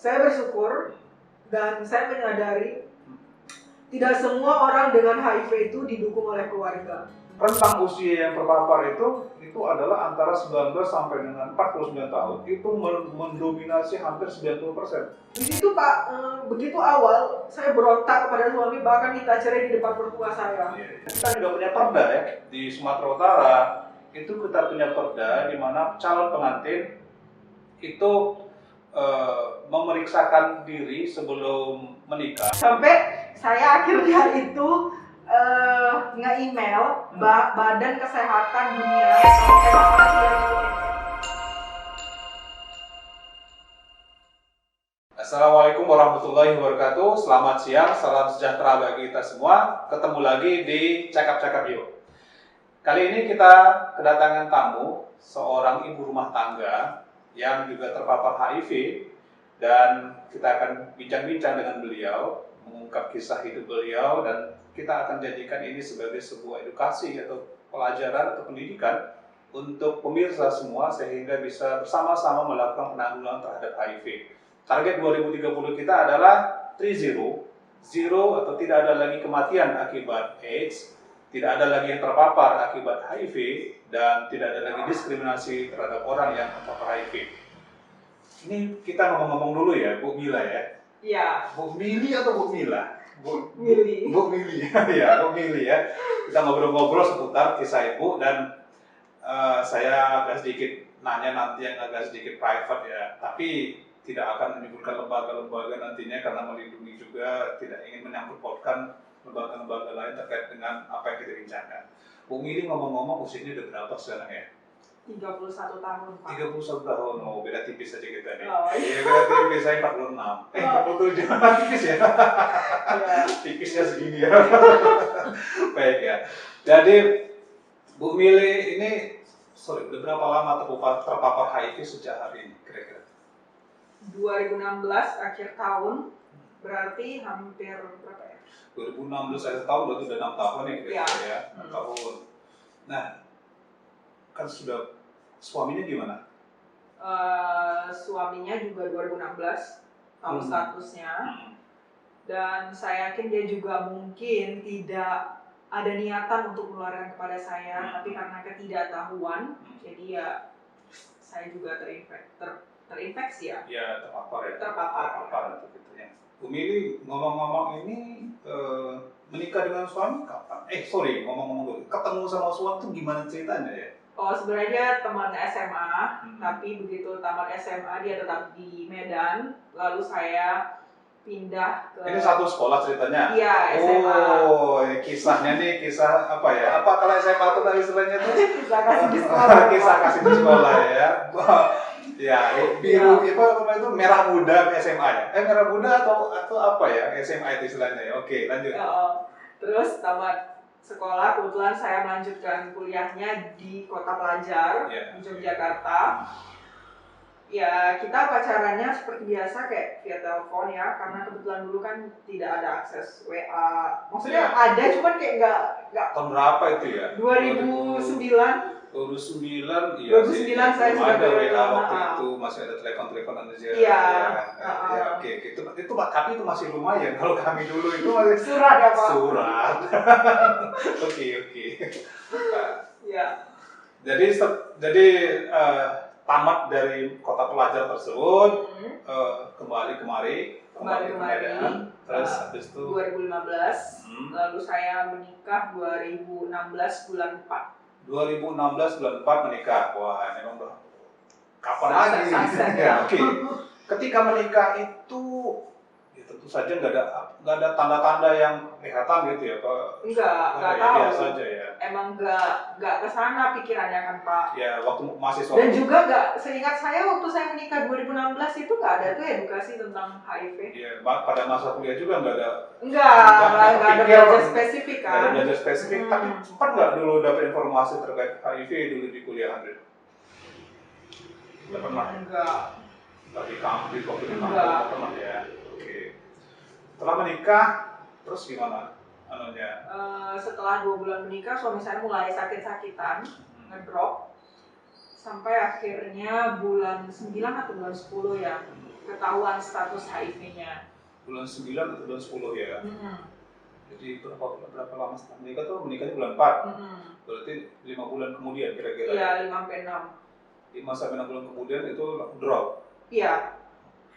Saya bersyukur dan saya menyadari tidak semua orang dengan HIV itu didukung oleh keluarga. Rentang usia yang terpapar itu adalah antara 19 sampai dengan 49 tahun. Itu mendominasi hampir 90%. Di situ Pak, begitu awal saya berontak kepada suami, bahkan minta cerai di depan mertua saya. Kita juga punya perda ya, di Sumatera Utara itu kita punya perda di mana calon pengantin itu memeriksakan diri sebelum menikah. Sampai saya akhirnya itu nge-email Badan Kesehatan Dunia. Assalamualaikum warahmatullahi wabarakatuh. Selamat siang, salam sejahtera bagi kita semua. Ketemu lagi di Cakap-Cakap Yuk. Kali ini kita kedatangan tamu, seorang ibu rumah tangga yang juga terpapar HIV, dan kita akan bincang-bincang dengan beliau, mengungkap kisah hidup beliau, dan kita akan jadikan ini sebagai sebuah edukasi atau pelajaran atau pendidikan untuk pemirsa semua sehingga bisa bersama-sama melakukan penanggulangan terhadap HIV. Target 2030 kita adalah 3-0, zero atau tidak ada lagi kematian akibat AIDS, tidak ada lagi yang terpapar akibat HIV, dan tidak ada lagi diskriminasi terhadap orang yang terpapar HIV. Ini kita ngomong-ngomong dulu ya, Bu Mila ya. Iya. Bu Mili atau Bu Mila? Bu Mili. Bu Mili, ya, Bu Mili ya. Kita ngobrol-ngobrol seputar kisah Ibu, dan saya agak sedikit nanya nanti yang agak sedikit private ya. Tapi tidak akan menyebutkan lembaga-lembaga nantinya karena melindungi juga, tidak ingin menyangkut pautkan lembaga-lembaga lain terkait dengan apa yang kita bincangkan. Bu Mili ngomong-ngomong usianya udah berapa sekarang ya? 31 tahun, Pak. 31 tahun, oh beda tipis aja kita nih. Oh, iya, beda tipis, saya 46. 47, tipis ya? Tipisnya segini ya. Baik ya. Jadi, Bu Mili ini, udah berapa lama terpapar HIV sejak hari ini kira-kira? 2016 akhir tahun, berarti hampir berapa ya? 2016 akhir tahun berarti udah 6 tahun ya kira-kira ya? 6 tahun. Nah, kan sudah suaminya gimana? Suaminya juga 2016 tahu statusnya, dan saya yakin dia juga mungkin tidak ada niatan untuk menularkan kepada saya, tapi karena ketidaktahuan, jadi ya saya juga terinfeksi ya. Ya, terpapar ya. Terpapar gitu ya. Bu Mili, ngomong-ngomong ini menikah dengan suami kapan? Ngomong-ngomong dulu, ketemu sama suami itu gimana ceritanya ya? Oh, sebenarnya teman SMA, tapi begitu tamat SMA dia tetap di Medan, lalu saya pindah ke... Ini satu sekolah ceritanya? Iya, SMA. Oh, kisahnya nih kisah apa ya? Apa kalau SMA itu tadi istilahnya tuh? Kisah kasih di sekolah. Kisah kasih di sekolah ya. Ya, biru apa itu merah muda SMA ya? Merah muda atau apa ya? SMA itu istilahnya ya. Oke, lanjut. Terus tamat sekolah, kebetulan saya melanjutkan kuliahnya di Kota Pelajar, di Yogyakarta. Ya, kita pacarannya seperti biasa kayak via telepon ya, karena kebetulan dulu kan tidak ada akses WA. Maksudnya ada, cuman kayak nggak. Tahun berapa itu ya? 2009. 2009, iya 2009 saya sudah ada WA waktu itu, masih ada telepon-teleponan aja. Iya. Ya, oke. Tapi itu masih lumayan. Kalau kami dulu itu masih surat ya Pak? Surat. Oke. Iya. Jadi tamat dari Kota Pelajar tersebut, kembali kemari. Terus habis itu 2015, lalu saya menikah 2016 bulan 4. 2016 bulan 4 menikah. Wah, memang udah kapan lagi? Oke. Ketika menikah itu ya tentu saja nggak ada tanda-tanda yang kelihatan gitu ya, Pak? Enggak tahu. Biasa aja ya. Emang nggak kesana pikirannya kan, Pak. Ya, waktu mahasiswa. Dan juga seingat saya waktu saya menikah 2016 itu nggak ada tuh edukasi tentang HIV. Iya, pada masa kuliah juga nggak ada. Nggak ada belajar spesifik kan. Nggak ada belajar spesifik, tapi sempat nggak dulu dapat informasi terkait HIV dulu di kuliah Andre? Nggak pernah. Enggak. Waktu di kampus nggak pernah ya. Oke. Setelah menikah, terus gimana? Setelah 2 bulan menikah, suami saya mulai sakit-sakitan, ngedrop, sampai akhirnya bulan 9 atau bulan 10 ya, ketahuan status HIV-nya. Bulan 9 atau bulan 10 ya? Jadi berapa lama setelah menikah tuh? Menikahnya bulan 4? Berarti 5 bulan kemudian kira-kira? Iya, 5-6. 5-6 bulan kemudian itu drop? Iya.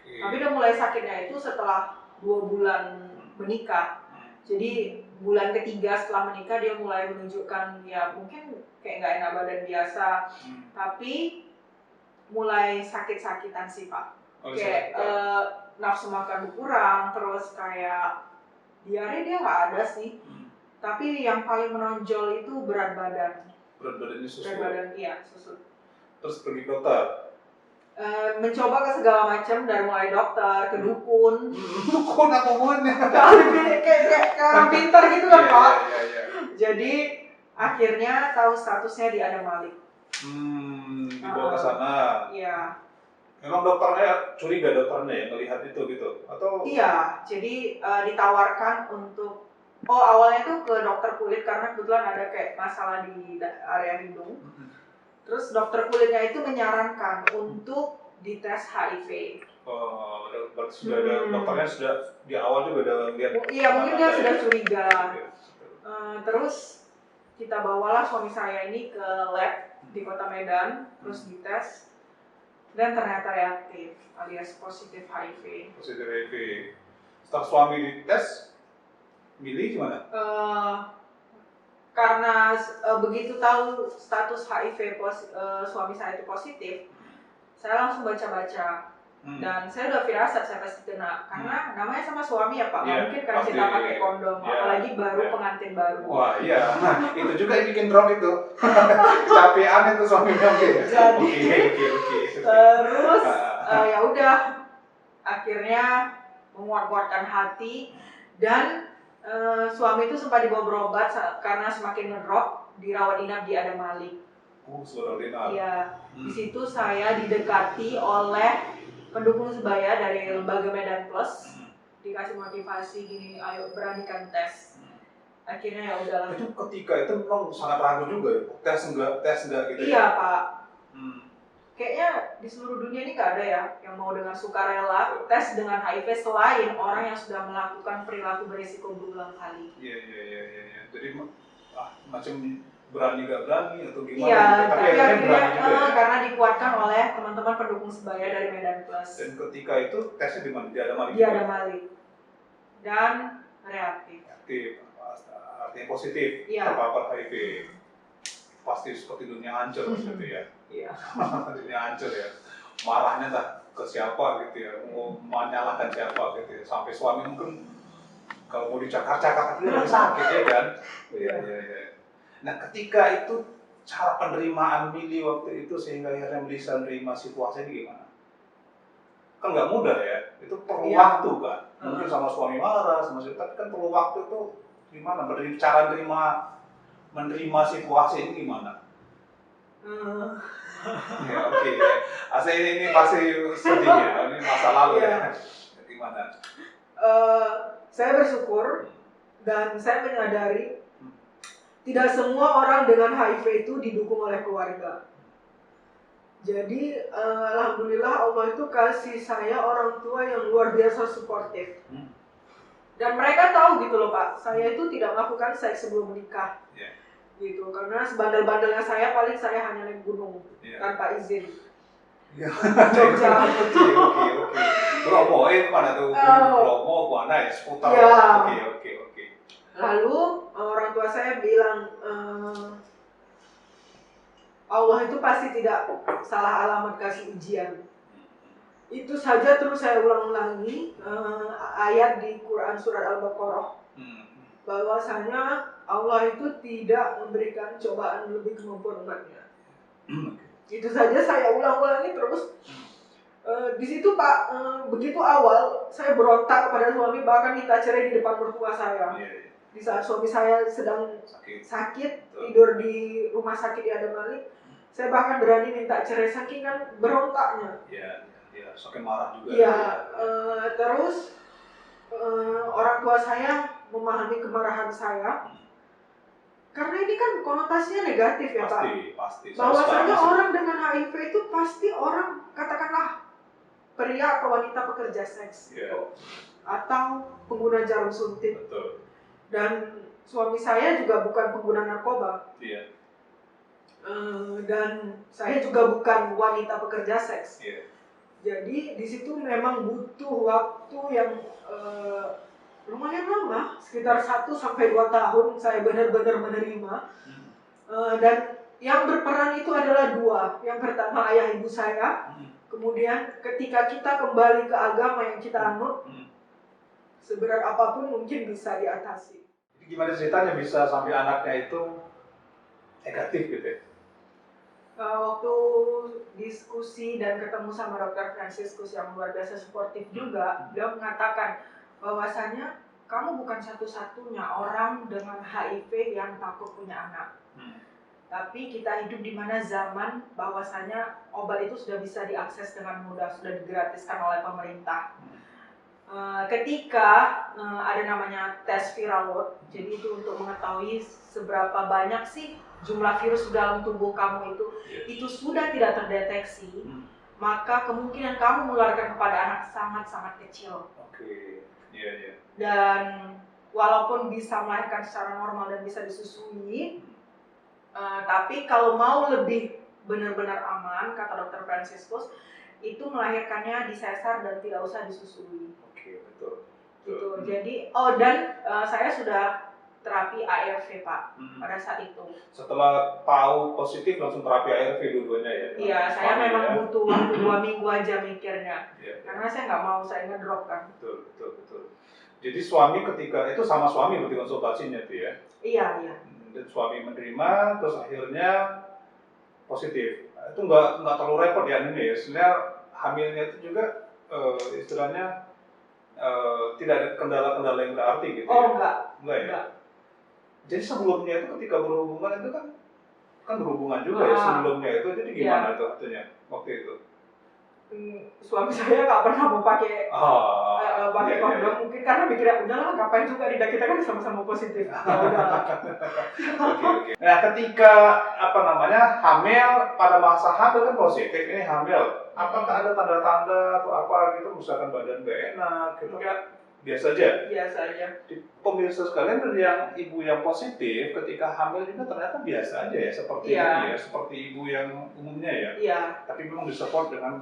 Okay. Tapi udah mulai sakitnya itu setelah 2 bulan menikah. Jadi bulan ketiga setelah menikah dia mulai menunjukkan ya mungkin kayak nggak enak badan biasa, tapi mulai sakit-sakitan sih Pak. Kayak nafsu makan berkurang, terus kayak diare dia nggak ada sih. Tapi yang paling menonjol itu berat badan. Berat badannya susut? Berat badan, iya susut. Terus pergi ke dokter? Mencoba ke segala macam, dari mulai dokter ke dukun. Dukun apa hubungannya? Kayak orang pintar gitu kan Pak. Jadi akhirnya tahu statusnya di Adam Malik. Dibawa ke sana. Iya. Memang dokternya curiga dokternya ya melihat itu gitu atau? Iya. Jadi ditawarkan untuk awalnya tuh ke dokter kulit karena kebetulan ada kayak masalah di area hidung. Terus dokter kulitnya itu menyarankan untuk dites HIV. Oh, berarti sudah ada dokternya sudah di awal juga udah lihat. Iya, mungkin dia sudah curiga. Terus kita bawalah suami saya ini ke lab di Kota Medan, terus dites dan ternyata reaktif alias positif HIV. Positif HIV. Setelah suami dites, milih gimana? Karena begitu tahu status HIV suami saya itu positif, saya langsung baca-baca dan saya udah firasat saya pasti kena karena namanya sama suami ya Pak, mungkin karena kita pakai kondom, apalagi baru pengantin baru. Wah iya, itu juga yang bikin drop itu, kecapean itu suaminya. Jadi terus ya udah akhirnya menguat-kuatkan hati dan suami itu sempat dibawa berobat karena semakin ngedrop, dirawat inap di Adam Malik. Rawat inap. Iya. Di situ saya didekati oleh pendukung sebaya dari lembaga Medan Plus, dikasih motivasi gini, ayo beranikan tes. Akhirnya ya udahlah. Itu ketika itu memang sangat ragu juga ya, tes enggak gitu. Iya Pak. Kayaknya di seluruh dunia ini nggak ada ya yang mau dengan sukarela tes dengan HIV selain orang yang sudah melakukan perilaku berisiko berulang kali. Iya. Jadi macam berani nggak berani atau gimana? Iya, gitu. tapi akhirnya karena dikuatkan oleh teman-teman pendukung sebaya dari Medan Plus. Dan ketika itu tesnya di mana? Di Adam Malik. Di Adam Malik. Dan reaktif. Artinya positif, terpapar HIV. Pasti seperti dunia hancur gitu ya. Iya. Dunia hancur ya. Marahnya tak ke siapa gitu ya, mau menyalahkan siapa gitu ya. Sampai suami mungkin kalau mau dicakar-cakar itu lebih sakit ya kan. Iya. Nah ketika itu cara penerimaan Mili waktu itu sehingga akhirnya bisa menerima situasi ini gimana? Kan nggak mudah ya, itu perlu waktu kan. Mungkin sama suami marah, sama tapi kan perlu waktu itu gimana? Cara menerima situasi ini gimana? Ya, oke. Asal ini pasti sedih ya, ini masa lalu ya. Gimana? Saya bersyukur dan saya menyadari tidak semua orang dengan HIV itu didukung oleh keluarga. Jadi alhamdulillah Allah itu kasih saya orang tua yang luar biasa suportif. Dan mereka tahu gitu loh Pak, saya itu tidak melakukan seks sebelum menikah. Gitu, karena sebandel-bandelnya saya paling saya hanya naik gunung tanpa izin. Jogja. Oke. Bromo mana tuh? Bromo mana ya? Seputar. Oke. Lalu orang tua saya bilang Allah itu pasti tidak salah alamat kasih ujian. Itu saja terus saya ulang-ulangi ayat di Quran surat Al-Baqarah. Bahwasanya Allah itu tidak memberikan cobaan lebih kemampuan umatnya. Itu saja saya ulang-ulangi terus. Di situ Pak, begitu awal saya berontak kepada suami, bahkan minta cerai di depan mertua saya. Di saat suami saya sedang sakit tidur di rumah sakit di Adam Malik, saya bahkan berani minta cerai saking kan berontaknya. Iya, saking marah juga. Iya, terus orang tua saya memahami kemarahan saya. Karena ini kan konotasinya negatif ya Pak. Pasti. Bahwasanya orang dengan HIV itu pasti orang katakanlah pria atau wanita pekerja seks gitu, atau pengguna jarum suntik. Betul. Dan suami saya juga bukan pengguna narkoba. Iya. Dan saya juga bukan wanita pekerja seks. Iya. Jadi di situ memang butuh waktu yang lumayan lama, sekitar 1-2 tahun saya benar-benar menerima. Dan yang berperan itu adalah dua. Yang pertama ayah ibu saya. Kemudian ketika kita kembali ke agama yang kita anut, seberat apapun mungkin bisa diatasi. Jadi gimana ceritanya bisa sampai anaknya itu negatif gitu ya? Waktu diskusi dan ketemu sama Dr. Franciscus yang luar biasa suportif juga, beliau mengatakan bahwasanya kamu bukan satu-satunya orang dengan HIV yang takut punya anak. Tapi kita hidup di mana zaman bahwasanya obat itu sudah bisa diakses dengan mudah, sudah digratiskan oleh pemerintah. Ketika ada namanya tes viral load, jadi itu untuk mengetahui seberapa banyak sih jumlah virus dalam tubuh kamu itu sudah tidak terdeteksi, maka kemungkinan kamu menularkan kepada anak sangat-sangat kecil. Dan walaupun bisa melahirkan secara normal dan bisa disusui, tapi kalau mau lebih benar-benar aman, kata Dr. Franciscus, itu melahirkannya di sesar dan tidak usah disusui. Betul. Gitu. Jadi, saya sudah terapi ARV Pak pada saat itu. Setelah tahu positif langsung terapi ARV dua-duanya ya? Iya, saya memang butuh waktu 2 minggu aja mikirnya, karena saya nggak mau saya ngedrop kan. Betul. Jadi suami ketika itu sama suami berarti konsultasinya tuh ya? Iya. Dan suami menerima, terus akhirnya positif. Itu nggak terlalu repot ya ini ya. Sebenarnya hamilnya itu juga istilahnya tidak ada kendala-kendala yang berarti gitu. Enggak ya. Jadi sebelumnya itu ketika berhubungan itu kan berhubungan juga ya sebelumnya itu. Jadi gimana itu artinya waktu itu? Suami saya nggak pernah mau pakai kondom, mungkin karena mikirnya udahlah ngapain juga, tidak, kita kan sama-sama positif. Oke. Nah ketika hamil, pada masa hamil kan positif, ini hamil, apakah ada tanda-tanda atau apa gitu, misalkan badan gak enak gitu? Biasa aja. Di pemirsa sekalian dari yang ibu yang positif ketika hamil juga ternyata biasa aja ya, seperti ini ya, seperti ibu yang umumnya ya. Iya. Tapi memang disupport dengan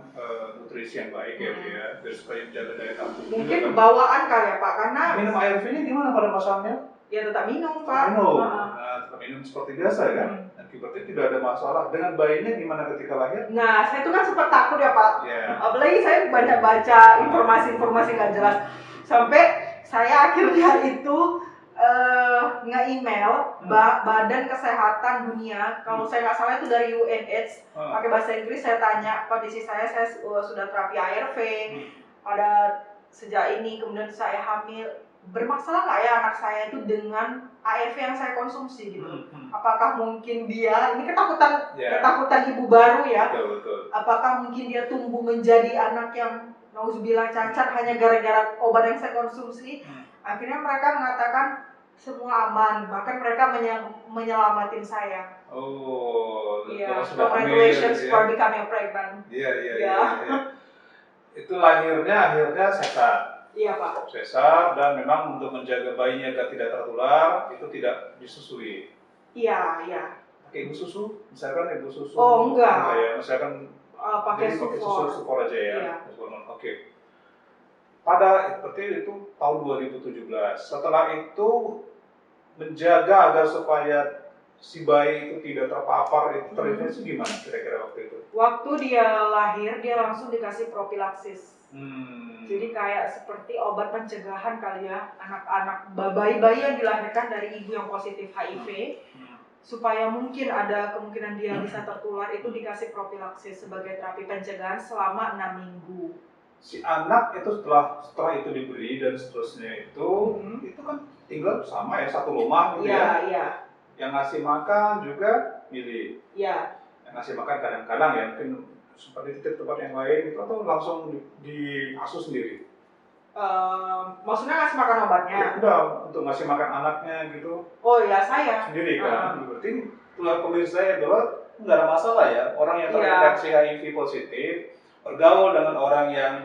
nutrisi yang baik ya, biar supaya menjaga daya tahan tubuh. Mungkin bawaan kali ya Pak, karena minum ARV-nya gimana pada masa hamil? Ya tetap minum Pak. Tetap minum seperti biasa kan? Berarti tidak ada masalah. Dengan bayinya gimana ketika lahir? Nah, saya itu kan sempat takut ya Pak. Apalagi saya banyak baca informasi-informasi nggak jelas. Sampai saya akhirnya itu nge-email Badan Kesehatan Dunia, kalau saya nggak salah itu dari UNAIDS, pakai bahasa Inggris. Saya tanya kondisi saya sudah terapi ARV, ada sejak ini, kemudian saya hamil, bermasalah nggak ya anak saya itu dengan ARV yang saya konsumsi gitu? Apakah mungkin dia, ini ketakutan ibu baru ya, betul. Apakah mungkin dia tumbuh menjadi anak yang nauzubillah cacat hanya gara-gara obat yang saya konsumsi? Akhirnya mereka mengatakan semua aman, bahkan mereka menyelamatin saya. Congratulations for becoming pregnant. Iya. Itu akhirnya sesar. Iya Pak. Sesar, dan memang untuk menjaga bayinya agar tidak tertular itu tidak disusui. Iya. Pakai ibu susu, misalkan ibu susu. Enggak ya, misalkan pakai sufor aja ya. Iya. Oke. Pada seperti itu tahun 2017. Setelah itu menjaga agar supaya si bayi itu tidak terpapar, itu terinfeksi gimana kira-kira waktu itu? Waktu dia lahir, dia langsung dikasih propilaksis. Jadi kayak seperti obat pencegahan kali ya, anak-anak bayi-bayi yang dilahirkan dari ibu yang positif HIV, supaya mungkin ada kemungkinan dia bisa tertular, itu dikasih propilaksis sebagai terapi pencegahan selama 6 minggu. Si anak itu setelah itu diberi dan seterusnya itu kan tinggal sama ya, satu rumah gitu ya. Iya. Yang ngasih makan juga milih. Iya. Yang ngasih makan kadang-kadang ya mungkin seperti di tempat yang lain itu, atau langsung diasuh sendiri. Maksudnya ngasih makan obatnya? Udah, untuk ngasih makan anaknya gitu. Oh ya, saya sendiri kan. Berarti tular pemirsa saya bahwa nggak ada masalah ya, orang yang terinfeksi HIV positif bergaul dengan orang yang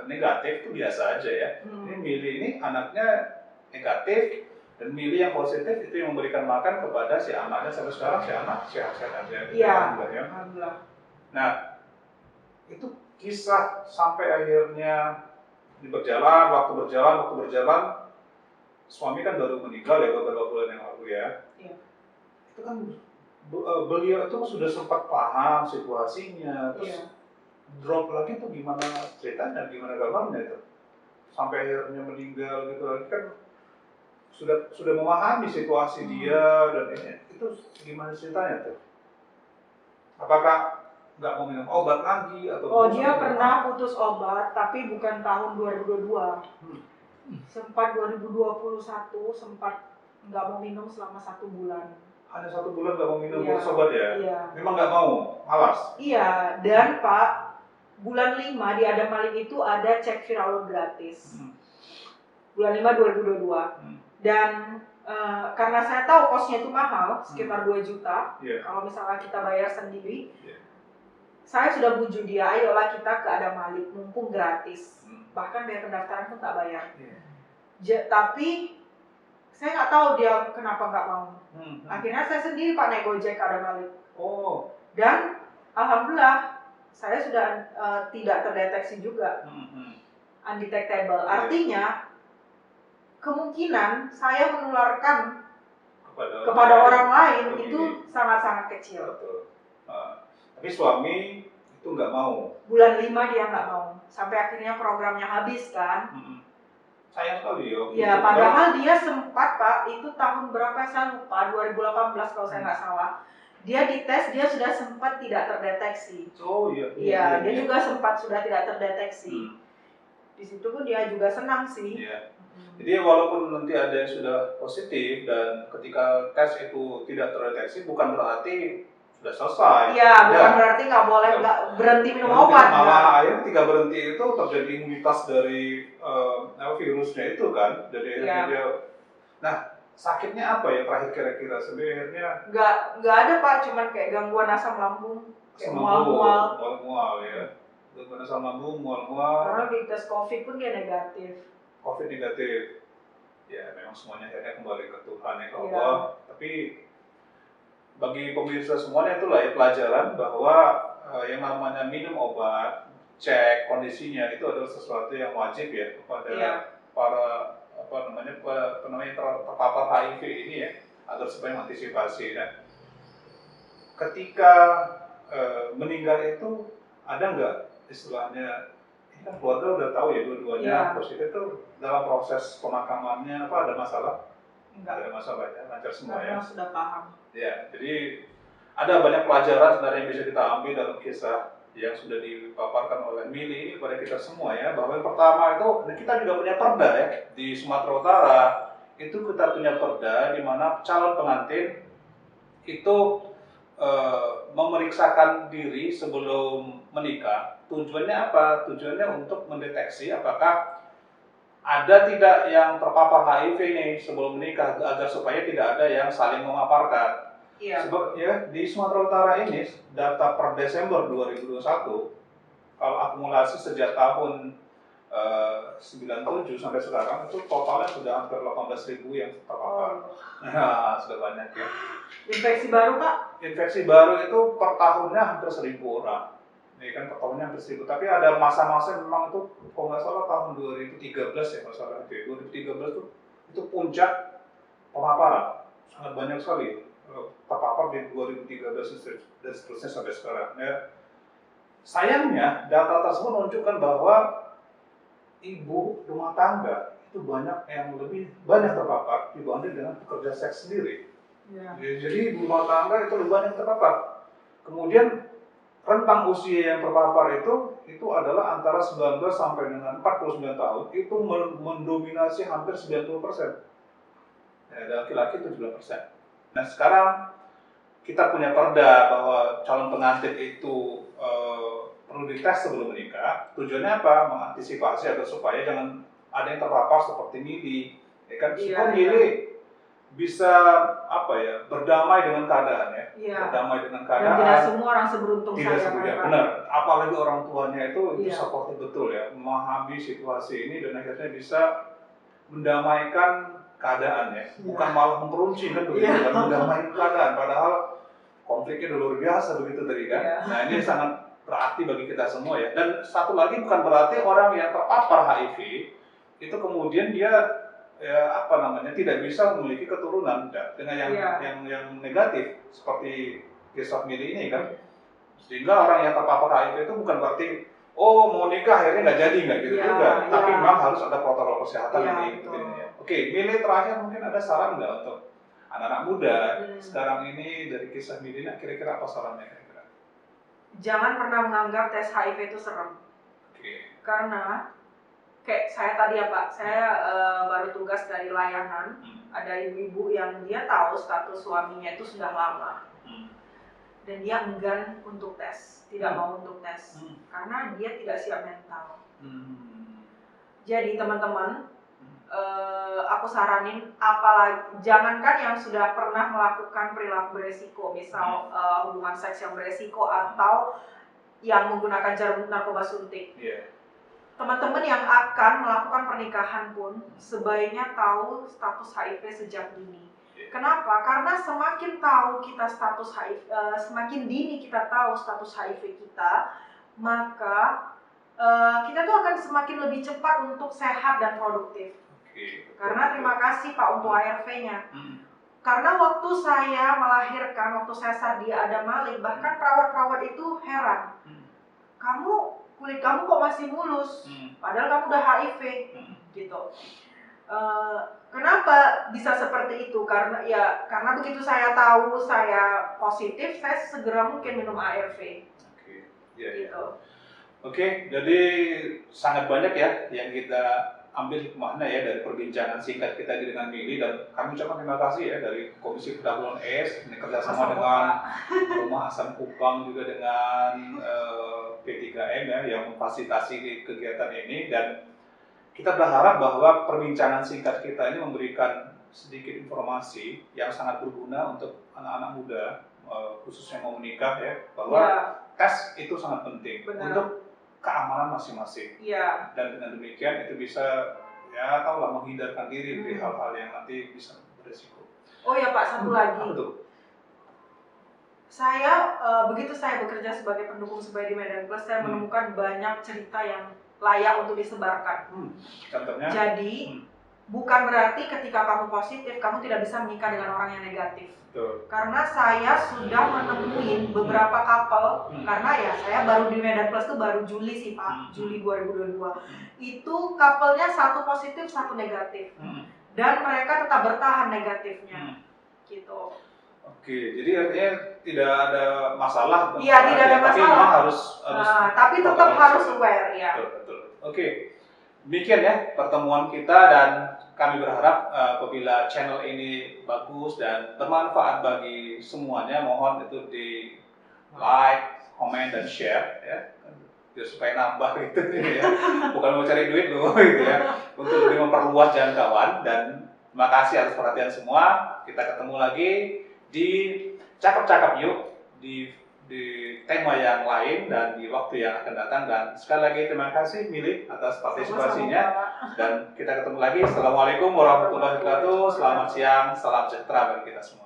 negatif itu biasa aja ya. Ini Mili ini anaknya negatif, dan Mili yang positif itu yang memberikan makan kepada si anaknya. Sampai sekarang si anak sehat-sehat aja. Iya. Alhamdulillah. Nah, itu kisah sampai akhirnya waktu berjalan, suami kan baru meninggal ya beberapa bulan yang lalu ya. Iya. Itu kan beliau itu sudah sempat paham situasinya, terus drop lagi tuh gimana ceritanya, gimana gambarnya itu, sampai akhirnya meninggal gitu lagi kan sudah memahami situasi dia dan ini itu gimana ceritanya tuh? Apakah nggak mau minum obat lagi atau? Oh, dia pernah putus obat tapi bukan tahun 2022. Sempat 2021 sempat nggak mau minum selama 1 bulan. Hanya 1 bulan nggak mau minum obat ya? Iya. Memang nggak mau, malas? Iya, dan Pak, bulan 5 di Adam Malik itu ada cek viral load gratis. Bulan 5 2022. Dan karena saya tahu kosnya itu mahal, sekitar 2 juta. Kalau misalnya kita bayar sendiri, saya sudah bujuk dia, ayolah kita ke Adam Malik, mumpung gratis. Bahkan biaya pendaftaran pun tak bayar. Tapi saya nggak tahu dia kenapa nggak mau. Akhirnya saya sendiri Pak naik Gojek ke Adam Malik. Dan alhamdulillah saya sudah tidak terdeteksi juga, undetectable. Artinya kemungkinan saya menularkan kepada orang lain itu sangat-sangat kecil. Tapi suami itu nggak mau. Bulan 5 dia nggak mau, sampai akhirnya programnya habis kan. Sayang sekali ya. Ya, padahal dia sempat Pak, itu tahun berapa saya lupa, 2018 kalau saya nggak salah. Dia dites, dia sudah sempat tidak terdeteksi. Iya, dia juga sempat sudah tidak terdeteksi. Di situ pun dia juga senang sih. Jadi walaupun nanti ada yang sudah positif dan ketika tes itu tidak terdeteksi, bukan berarti sudah selesai. Iya, bukan berarti nggak boleh berhenti minum obat. Malah akhirnya ketika berhenti itu terjadi imunitas dari virusnya itu kan. Jadi dia. Nah, sakitnya apa ya terakhir kira-kira sebenarnya? Nggak ada Pak, cuman kayak gangguan asam lambung, kayak mual-mual. Mual-mual ya. Gangguan asam lambung, mual-mual. Karena di tes COVID pun dia negatif. COVID negatif. Ya, memang semuanya akhirnya kembali ke Tuhan ya Allah. Tapi bagi pemirsa semuanya itulah ya pelajaran bahwa yang namanya minum obat, cek kondisinya itu adalah sesuatu yang wajib ya kepada para terpapar HIV ini ya, agar supaya mengantisipasi. Nah, ketika meninggal itu ada nggak istilahnya, ini kan keluarga udah tahu ya dua-duanya positif itu, dalam proses pemakamannya apa ada masalah? Enggak ada masalah ya, lancar semua ya. Sudah paham. Ya, jadi ada banyak pelajaran sebenarnya yang bisa kita ambil dalam kisah yang sudah dipaparkan oleh Mili ini kepada kita semua ya, bahwa yang pertama itu kita juga punya perda ya di Sumatera Utara. Itu kita punya perda di mana calon pengantin itu memeriksakan diri sebelum menikah. Tujuannya apa? Tujuannya untuk mendeteksi apakah ada tidak yang terpapar HIV nih sebelum menikah, agar supaya tidak ada yang saling memaparkan. Sebab ya di Sumatera Utara ini data per Desember 2021 kalau akumulasi sejak tahun 97 sampai sekarang itu totalnya sudah hampir 18.000 yang terpapar. Nah, sudah banyak ya. Infeksi baru Pak? Infeksi baru itu per tahunnya hampir 1.000 orang. Ini kan per tahunnya hampir 1.000. Tapi ada masa-masa memang itu kalau nggak salah tahun 2013 ya masalah itu. 2013 itu puncak pemaparan. Sangat banyak sekali terpapar di 2013 dan seterusnya sampai sekarang. Ya. Sayangnya data tersebut menunjukkan bahwa ibu rumah tangga itu banyak yang lebih banyak terpapar dibanding dengan pekerja seks sendiri. Jadi ibu rumah tangga itu lebih banyak terpapar. Kemudian rentang usia yang terpapar itu adalah antara 19 sampai dengan 49 tahun, itu mendominasi hampir 90%. Dan laki-laki 17%. Nah sekarang kita punya perda bahwa calon pengantin itu perlu dites sebelum menikah. Tujuannya apa? Mengantisipasi agar supaya jangan ada yang terpapar seperti Mili. Ya kan? bisa berdamai dengan keadaan ya. Berdamai dengan keadaan. Dan tidak semua orang seberuntung tidak saya. Tidak benar. Apalagi orang tuanya itu supportif betul ya, memahami situasi ini dan akhirnya bisa mendamaikan keadaan ya. Bukan malah memperuncing kan begitu kan, mendamaikan keadaan. Padahal konfliknya luar biasa begitu tadi kan. Nah ini sangat berarti bagi kita semua ya. Dan satu lagi, bukan berarti orang yang terpapar HIV itu kemudian dia tidak bisa memiliki keturunan dengan yang negatif seperti kisah Mili ini kan. Sehingga orang yang terpapar HIV itu bukan berarti mau nikah akhirnya nggak jadi, nggak gitu juga. Tapi memang harus ada protokol kesehatan yang diikutin ya. Oke, Mili, terakhir mungkin ada saran nggak untuk anak-anak muda sekarang ini dari kisah Mili? Kira-kira apa sarannya kira-kira? Jangan pernah menganggap tes HIV itu serem. Karena kayak saya tadi ya Pak, saya baru tugas dari layanan, ada ibu-ibu yang dia tahu status suaminya itu sudah lama, dan dia enggan untuk tes, tidak mau untuk tes, karena dia tidak siap mental. Jadi teman-teman, aku saranin, apalagi jangankan yang sudah pernah melakukan perilaku beresiko, misal hubungan seks yang beresiko atau yang menggunakan jarum narkoba suntik. Teman-teman yang akan melakukan pernikahan pun sebaiknya tahu status HIV sejak dini. Kenapa? Karena semakin tahu kita status HIV, semakin dini kita tahu status HIV kita, maka kita tuh akan semakin lebih cepat untuk sehat dan produktif. Karena terima kasih Pak untuk ARV-nya. Karena waktu saya melahirkan, waktu sesar dia ada Malik, bahkan perawat-perawat itu heran. Kulit kamu kok masih mulus, padahal kamu udah HIV, gitu. Kenapa bisa seperti itu? Karena begitu saya tahu saya positif, saya segera mungkin minum ARV. Gitu. Oke, jadi sangat banyak ya yang kita ambil hikmahnya ya dari perbincangan singkat kita dengan Mili, dan kami ucapkan terima kasih ya dari Komisi Pendahuluan AIDS, ini kerjasama dengan Rumah Asam Kupang juga dengan P3M ya yang memfasilitasi kegiatan ini, dan kita berharap bahwa perbincangan singkat kita ini memberikan sedikit informasi yang sangat berguna untuk anak-anak muda khususnya mau menikah ya, bahwa tes itu sangat penting untuk keamanan masing-masing. Dan dengan demikian itu bisa menghindarkan diri dari hal-hal yang nanti bisa berisiko. Oh ya Pak, satu lagi. Saya begitu saya bekerja sebagai pendukung sebaya di Medan Plus, saya menemukan banyak cerita yang layak untuk disebarkan. Contohnya? Jadi bukan berarti ketika kamu positif kamu tidak bisa menikah dengan orang yang negatif. Karena saya sudah menemuin beberapa couple, karena ya saya baru di Medan Plus itu baru Juli sih Pak, Juli 2022. Itu couple-nya satu positif, satu negatif. Dan mereka tetap bertahan negatifnya. Gitu. Oke, jadi artinya tidak ada masalah. Iya, tidak ada masalah. Tapi tetap harus aware ya. Betul. Oke, demikian ya pertemuan kita, dan kami berharap apabila channel ini bagus dan bermanfaat bagi semuanya, mohon itu di like, comment, dan share ya, biar supaya nambah gitu ya. Bukan mau cari duit loh gitu ya, untuk lebih memperluas jangkauan. Dan terima kasih atas perhatian semua. Kita ketemu lagi di Cakap-Cakap Yuk di tema yang lain dan di waktu yang akan datang. Dan sekali lagi terima kasih Mili atas partisipasinya. Dan kita ketemu lagi. Assalamualaikum warahmatullahi wabarakatuh. Selamat siang, salam sejahtera bagi kita semua.